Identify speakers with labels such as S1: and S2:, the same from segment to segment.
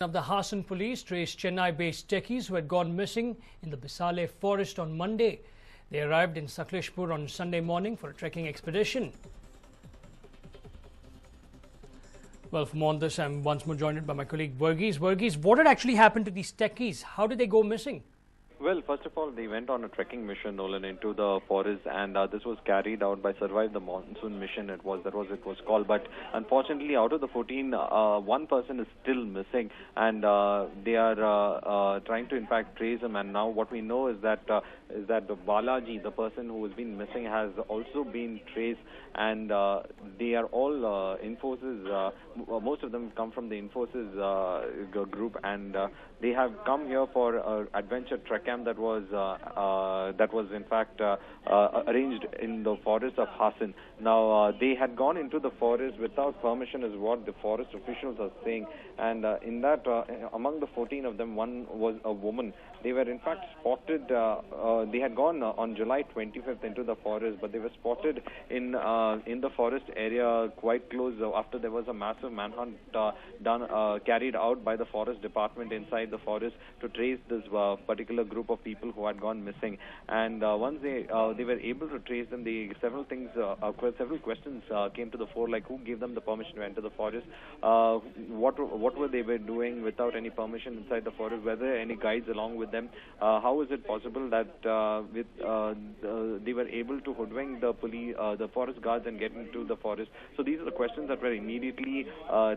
S1: Of the Hassan police traced Chennai-based techies who had gone missing in the Bisale forest on Monday. They arrived in Sakleshpur on Sunday morning for a trekking expedition. Well, for more on this, I'm once more joined by my colleague Varghese. Varghese, what had actually happened to these techies? How did they go missing?
S2: Well, first of all, they went on a trekking mission, Nolan, into the forest, and this was carried out by Survive the Monsoon mission. It was called. But unfortunately, out of the 14, one person is still missing, and they are trying to in fact trace him. And now what we know is that the Balaji, the person who has been missing, has also been traced, and they are all Infosys. Most of them come from the Infosys group, and they have come here for adventure trek camp that was in fact arranged in the forest of Hassan. Now they had gone into the forest without permission, is what the forest officials are saying, and in that among the 14 of them, one was a woman. They were in fact spotted. They had gone on July 25th into the forest, but they were spotted in the forest area quite close after there was a massive manhunt carried out by the forest department inside the forest to trace this particular group of people who had gone missing. And once they were able to trace them, several questions came to the fore, like who gave them the permission to enter the forest, what were they doing without any permission inside the forest, were there any guides along with them, how is it possible that they were able to hoodwink the forest guards and get into the forest. So these are the questions that were immediately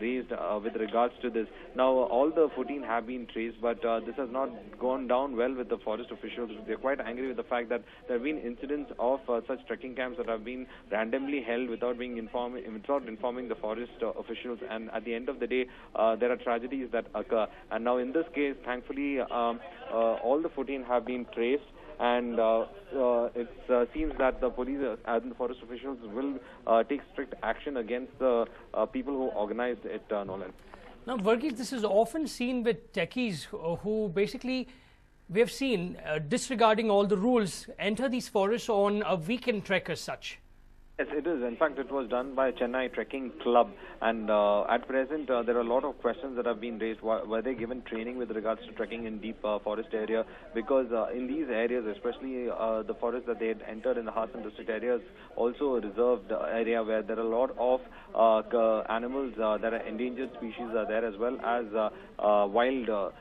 S2: raised with regards to this. Now all the 14 have been traced, but this has not gone down well with the forest officials. They're quite angry with the fact that there have been incidents of such trekking camps that have been randomly held without informing the forest officials, and at the end of the day there are tragedies that occur. And now in this case, thankfully, all the 14 have been traced, and it seems that the police and the forest officials will take strict action against the people who organized it, Nolan.
S1: Now, Varghese, this is often seen with techies who basically, we have seen, disregarding all the rules, enter these forests on a weekend trek as such.
S2: Yes, it is. In fact, it was done by Chennai Trekking Club, and at present there are a lot of questions that have been raised. Were they given training with regards to trekking in deep forest area? Because in these areas, especially the forest that they had entered in the Hassan district areas, also a reserved area where there are a lot of animals that are endangered species are there, as well as wild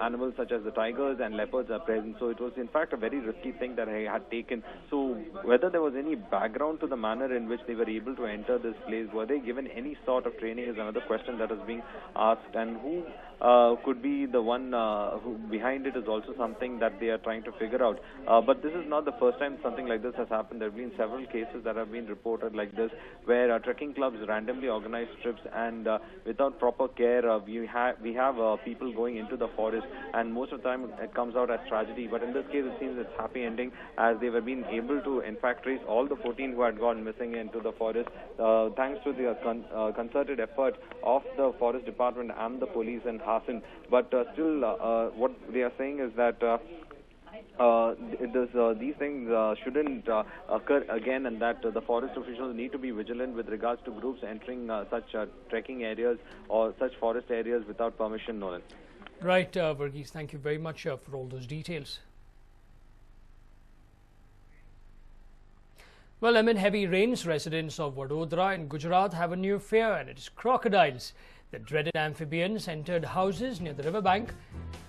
S2: animals such as the tigers and leopards are present. So it was in fact a very risky thing that I had taken. So whether there was any background to the manner in which they were able to enter this place, were they given any sort of training, is another question that is being asked, and who could be the one who behind it is also something that they are trying to figure out. But this is not the first time something like this has happened. There have been several cases that have been reported like this, where trekking clubs randomly organize trips, and without proper care, we have people going into the forest, and most of the time it comes out as tragedy. But in this case, it seems it's happy ending, as they were being able to in fact trace all the 14 who had gone missing into the forest, thanks to the concerted effort of the forest department and the police and Hassan. But still, what they are saying is that these things shouldn't occur again, and that the forest officials need to be vigilant with regards to groups entering such trekking areas or such forest areas without permission, Nolan.
S1: Right, Varghese, thank you very much for all those details. Well, amid heavy rains, residents of Vadodara in Gujarat have a new fear, and it is crocodiles. The dreaded amphibians entered houses near the riverbank,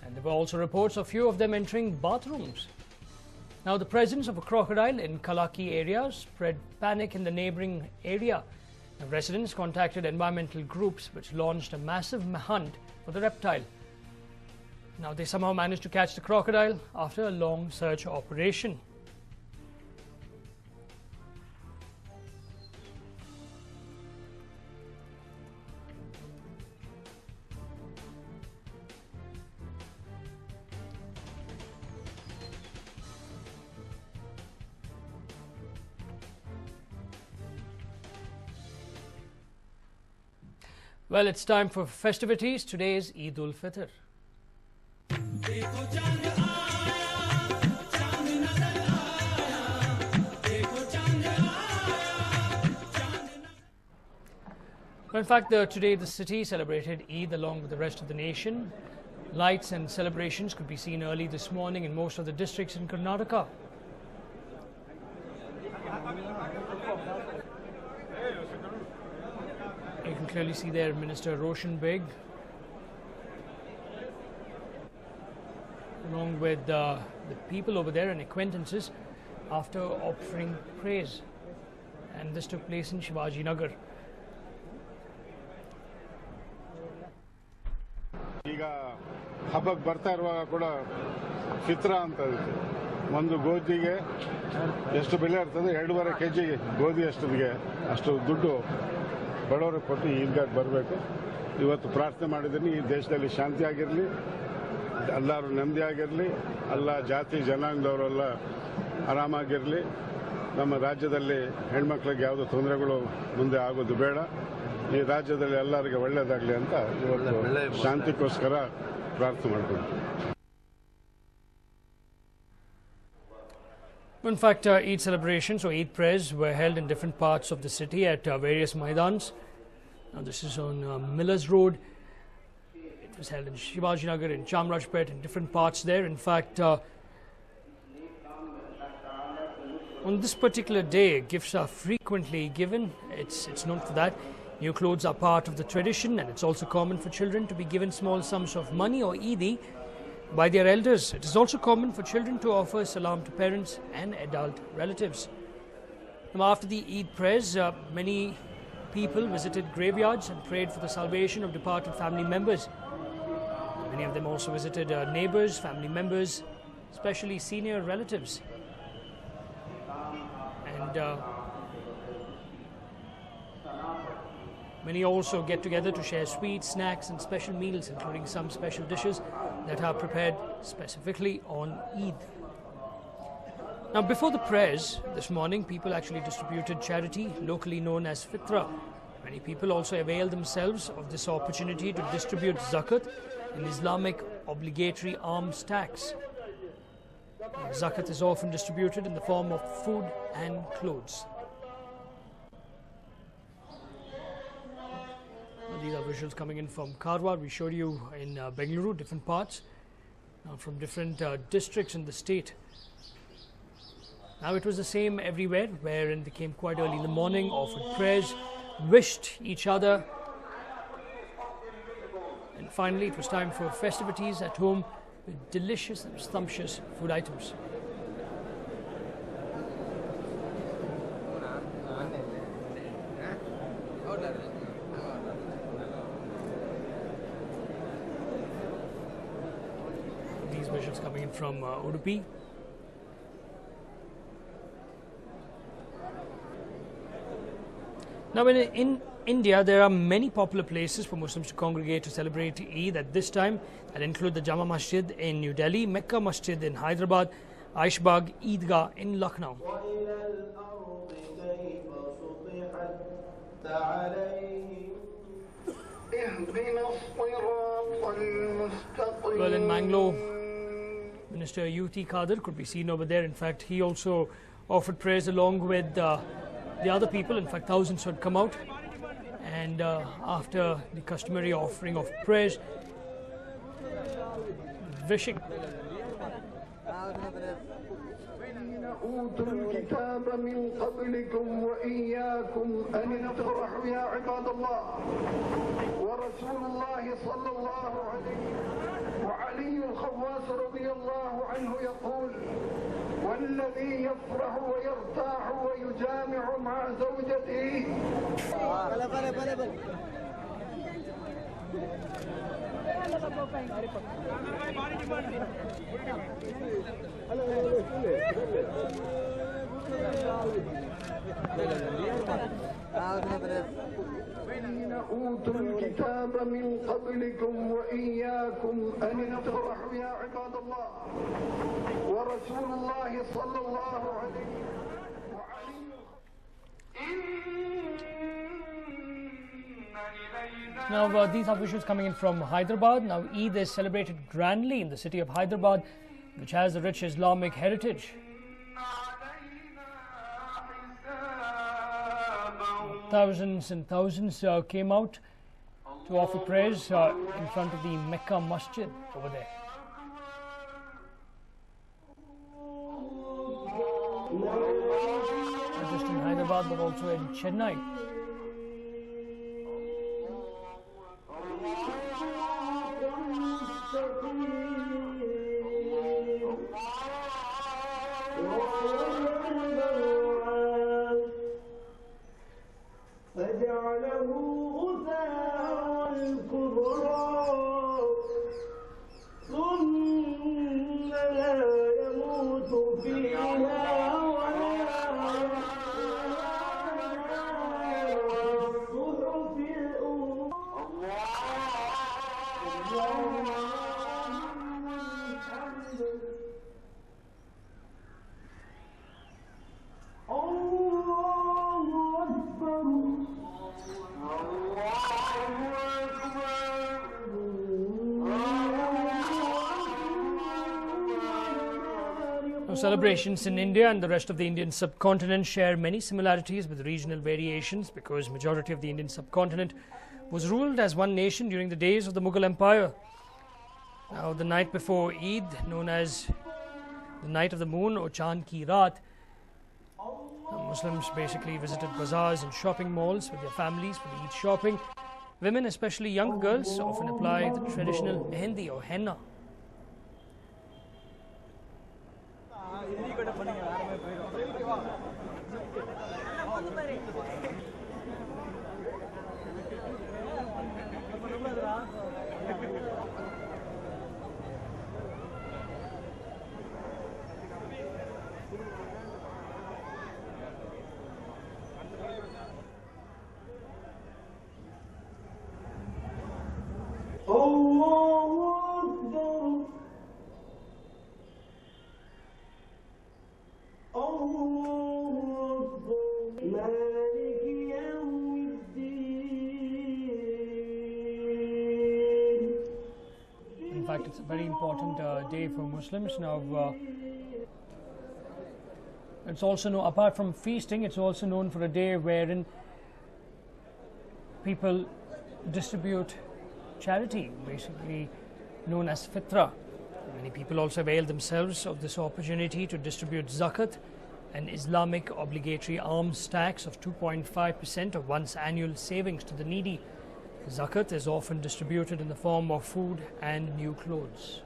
S1: and there were also reports of few of them entering bathrooms. Now, the presence of a crocodile in Kalaki area spread panic in the neighbouring area. The residents contacted environmental groups, which launched a massive hunt for the reptile. Now, they somehow managed to catch the crocodile after a long search operation. Well, it's time for festivities. Today is Eid ul-Fitr. In fact, today the city celebrated Eid along with the rest of the nation. Lights and celebrations could be seen early this morning in most of the districts in Karnataka. You can clearly see there Minister Roshan Beg, along with the people over there and acquaintances after offering praise. And this took place in Shivaji Nagar.
S3: ಈಗ ಹಬ್ಬಕ್ಕೆ ಬರ್ತಾ ಇರುವಾಗ ಕೂಡ ಫಿತ್ರ ಅಂತ ಇರುತ್ತೆ. ಒಂದು ಗೋಧಿಗೆ ಎಷ್ಟು ಬೆಲೆ ಇರ್ತದೆ, 2.5 kg ಗೋಧಿ ಅಷ್ಟು ದುಡ್ಡು ಬಡವರಿಗೆ ಕೊಟ್ಟು ಈದ್ಗಾಗೆ ಬರಬೇಕು. ಇವತ್ತು ಪ್ರಾರ್ಥನೆ ಮಾಡಿದ್ದೀನಿ, ಈ ದೇಶದಲ್ಲಿ ಶಾಂತಿ ಆಗಿರಲಿ, ಎಲ್ಲರೂ ನೆಮ್ಮದಿಯಾಗಿರಲಿ, ಎಲ್ಲ ಜಾತಿ ಜನಾಂಗದವರೆಲ್ಲ ಆರಾಮಾಗಿರಲಿ, ನಮ್ಮ ರಾಜ್ಯದಲ್ಲಿ ಹೆಣ್ಮಕ್ಳಿಗೆ ಯಾವುದೋ ತೊಂದರೆಗಳು ಮುಂದೆ ಆಗೋದು ಬೇಡ, ಈ ರಾಜ್ಯದಲ್ಲಿ ಎಲ್ಲರಿಗೆ ಒಳ್ಳೆಯದಾಗಲಿ ಅಂತ ಇವತ್ತು ಶಾಂತಿಗೋಸ್ಕರ ಪ್ರಾರ್ಥನೆ ಮಾಡ್ತೀನಿ.
S1: In fact, Eid celebrations or Eid prayers were held in different parts of the city at various Maidans. Now this is on Millers Road. It was held in Shivaji Nagar, in Chamrajpet, in different parts there. In fact, on this particular day, gifts are frequently given. It's known for that. New clothes are part of the tradition, and it's also common for children to be given small sums of money or Eidi by their elders. It is also common for children to offer salam to parents and adult relatives. Now, after the Eid prayers, many people visited graveyards and prayed for the salvation of departed family members. Many of them also visited neighbors, family members, especially senior relatives. And many also get together to share sweets, snacks and special meals, including some special dishes that are prepared specifically on Eid. Now, before the prayers this morning, people actually distributed charity, locally known as fitra. Many people also availed themselves of this opportunity to distribute zakat, an Islamic obligatory alms tax. Zakat is often distributed in the form of food and clothes. These are visuals coming in from Karwar. We showed you in Bengaluru, different parts, from different districts in the state. Now it was the same everywhere, wherein they came quite early in the morning, offered prayers, wished each other, and finally it was time for festivities at home with delicious and sumptuous food items. These visuals coming in from Udupi. Now, in India, there are many popular places for Muslims to congregate to celebrate Eid at this time. That include the Jama Masjid in New Delhi, Mecca Masjid in Hyderabad, Aishbagh Eidgah in Lucknow. Well, in Mangalore, Minister U.T. Khader could be seen over there. In fact, he also offered prayers along with the other people. In fact, thousands had come out. And after the customary offering of prayers, wishing.
S4: أوتوا الكتاب من قبلكم وإياكم أن تفرحوا يا عباد الله ورسول الله صلى الله عليه وعلي الخواص رضي الله عنه يقول والذي يفرح ويرتاح ويجامع مع زوجته أوتوا الكتاب من قبلكم وإياكم أن تفرحوا يا عباد الله ورسول الله صلى الله عليه
S1: Now, these are visuals coming in from Hyderabad. Now, Eid is celebrated grandly in the city of Hyderabad, which has a rich Islamic heritage. Thousands and thousands came out to offer prayers in front of the Mecca Masjid over there. Not just in Hyderabad but also in Chennai. Celebrations in India and the rest of the Indian subcontinent share many similarities with regional variations because majority of the Indian subcontinent was ruled as one nation during the days of the Mughal Empire. Now, the night before Eid, known as the night of the moon or Chand Ki Raat, Muslims basically visited bazaars and shopping malls with their families for the Eid shopping. Women, especially young girls, often apply the traditional mehendi or henna. In fact, it's a very important day for Muslims. Now, it's also known, apart from feasting, it's also known for a day wherein people distribute charity, basically known as fitra. Many people also avail themselves of this opportunity to distribute zakat, an Islamic obligatory alms tax of 2.5% of one's annual savings to the needy. Zakat is often distributed in the form of food and new clothes.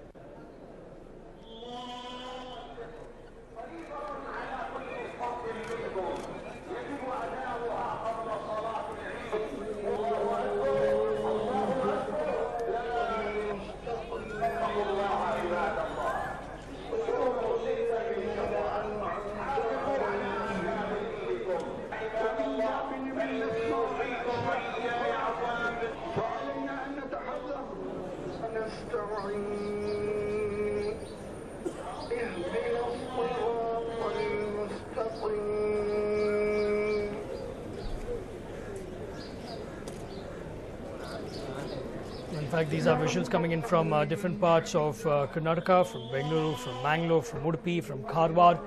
S1: In fact, these are visuals coming in from different parts of Karnataka, from Bengaluru, from Mangalore, from Udupi, from Karwar.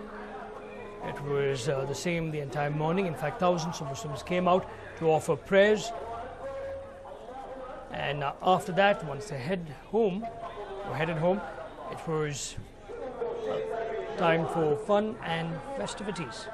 S1: It was the same the entire morning. In fact, thousands of Muslims came out to offer prayers. And after that, once they headed home, it was time for fun and festivities.